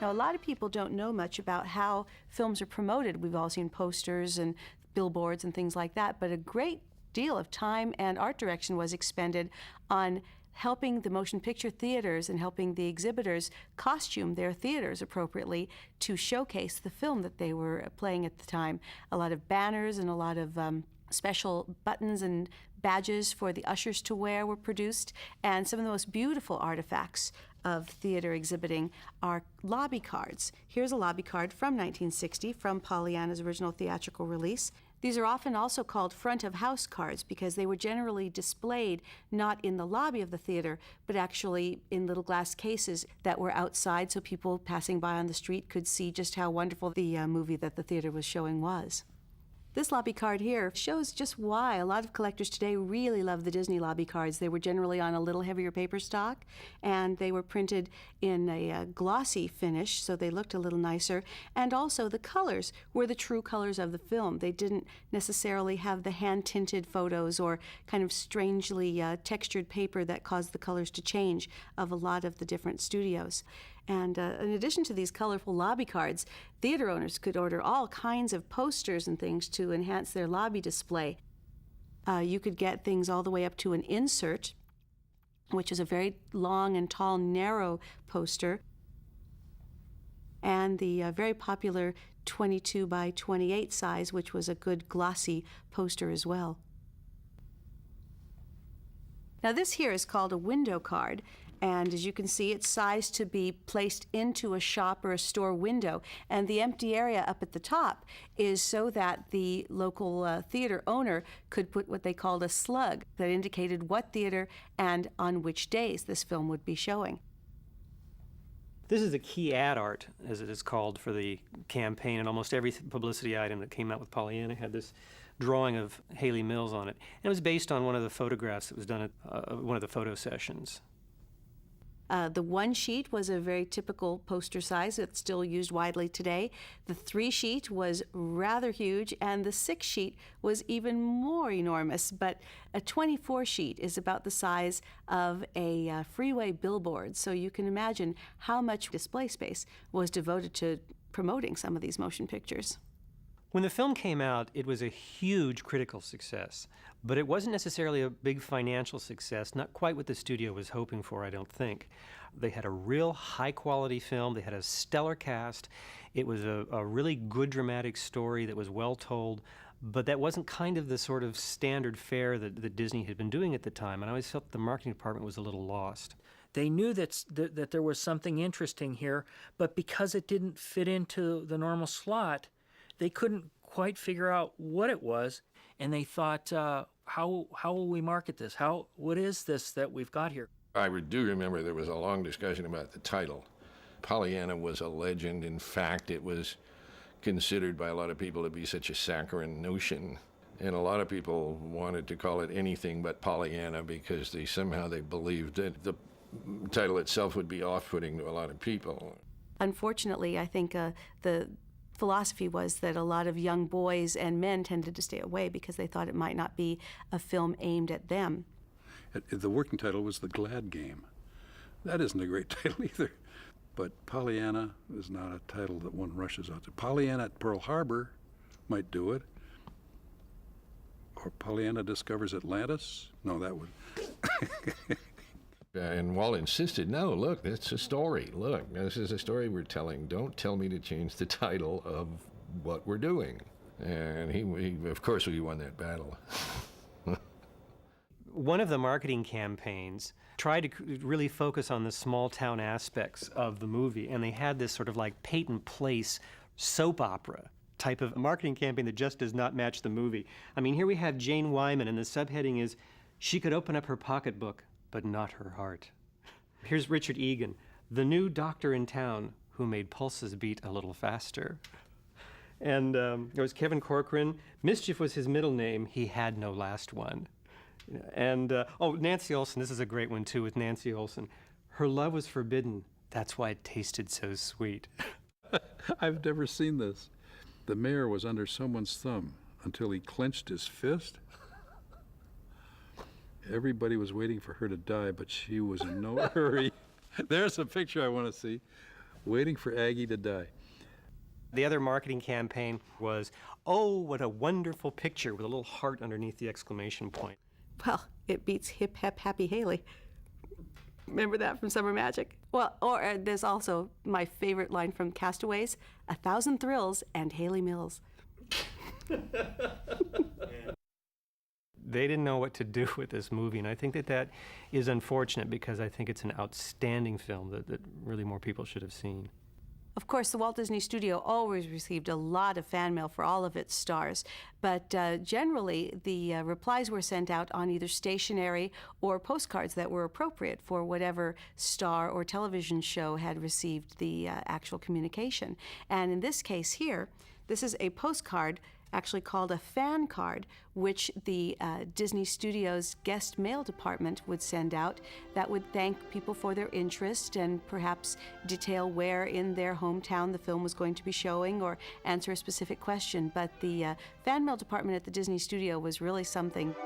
Now, a lot of people don't know much about how films are promoted. We've all seen posters and billboards and things like that, but a great deal of time and art direction was expended on helping the motion picture theaters and helping the exhibitors costume their theaters appropriately to showcase the film that they were playing at the time. A lot of banners and a lot of special buttons and badges for the ushers to wear were produced, and some of the most beautiful artifacts of theater exhibiting are lobby cards. Here's a lobby card from 1960 from Pollyanna's original theatrical release. These are often also called front-of-house cards because they were generally displayed not in the lobby of the theater, but actually in little glass cases that were outside so people passing by on the street could see just how wonderful the movie that the theater was showing was. This lobby card here shows just why a lot of collectors today really love the Disney lobby cards. They were generally on a little heavier paper stock, and they were printed in a glossy finish, so they looked a little nicer. And also the colors were the true colors of the film. They didn't necessarily have the hand-tinted photos or kind of strangely textured paper that caused the colors to change of a lot of the different studios. And in addition to these colorful lobby cards, theater owners could order all kinds of posters and things to enhance their lobby display. You could get things all the way up to an insert, which is a very long and tall, narrow poster, and the very popular 22 by 28 size, which was a good glossy poster as well. Now this here is called a window card, and as you can see, it's sized to be placed into a shop or a store window, and the empty area up at the top is so that the local theater owner could put what they called a slug that indicated what theater and on which days this film would be showing. This is the key ad art, as it is called, for the campaign, and almost every publicity item that came out with Pollyanna had this drawing of Haley Mills on it. And it was based on one of the photographs that was done at one of the photo sessions. The 1 sheet was a very typical poster size that's still used widely today. The 3 sheet was rather huge, and the 6 sheet was even more enormous. But a 24 sheet is about the size of a freeway billboard, so you can imagine how much display space was devoted to promoting some of these motion pictures. When the film came out, it was a huge critical success, but it wasn't necessarily a big financial success, not quite what the studio was hoping for, I don't think. They had a real high-quality film. They had a stellar cast. It was a really good dramatic story that was well told, but that wasn't kind of the sort of standard fare that Disney had been doing at the time, and I always felt the marketing department was a little lost. They knew that there was something interesting here, but because it didn't fit into the normal slot, they couldn't quite figure out what it was, and they thought, how will we market this? What is this that we've got here? I do remember there was a long discussion about the title. Pollyanna was a legend. In fact, it was considered by a lot of people to be such a saccharine notion, and a lot of people wanted to call it anything but Pollyanna because they believed that the title itself would be off-putting to a lot of people. Unfortunately, I think the philosophy was that a lot of young boys and men tended to stay away because they thought it might not be a film aimed at them. The working title was The Glad Game. That isn't a great title either. But Pollyanna is not a title that one rushes out to. Pollyanna at Pearl Harbor might do it. Or Pollyanna Discovers Atlantis. No, that would. And Walt insisted, no, look, it's a story. Look, this is a story we're telling. Don't tell me to change the title of what we're doing. And he of course, we won that battle. One of the marketing campaigns tried to really focus on the small town aspects of the movie, and they had this sort of like Peyton Place soap opera type of marketing campaign that just does not match the movie. I mean, here we have Jane Wyman, and the subheading is, "She could open up her pocketbook, but not her heart." Here's Richard Egan, the new doctor in town who made pulses beat a little faster. And there was Kevin Corcoran. Mischief was his middle name. He had no last one. And, Nancy Olson. This is a great one, too, with Nancy Olson. Her love was forbidden. That's why it tasted so sweet. I've never seen this. The mayor was under someone's thumb until he clenched his fist. Everybody was waiting for her to die, but she was in no hurry. There's a picture I want to see. waiting for Aggie to die. The other marketing campaign was, "Oh, what a wonderful picture," with a little heart underneath the exclamation point. Well, it beats Hip Hep Happy Haley. Remember that from Summer Magic? Well, or there's also my favorite line from Castaways, 1,000 thrills and Haley Mills. They didn't know what to do with this movie, and I think that is unfortunate because I think it's an outstanding film that really more people should have seen. Of course, the Walt Disney Studio always received a lot of fan mail for all of its stars, but generally the replies were sent out on either stationery or postcards that were appropriate for whatever star or television show had received the actual communication. And in this case here, this is a postcard actually called a fan card, which the Disney Studios guest mail department would send out that would thank people for their interest and perhaps detail where in their hometown the film was going to be showing or answer a specific question. But the fan mail department at the Disney Studio was really something.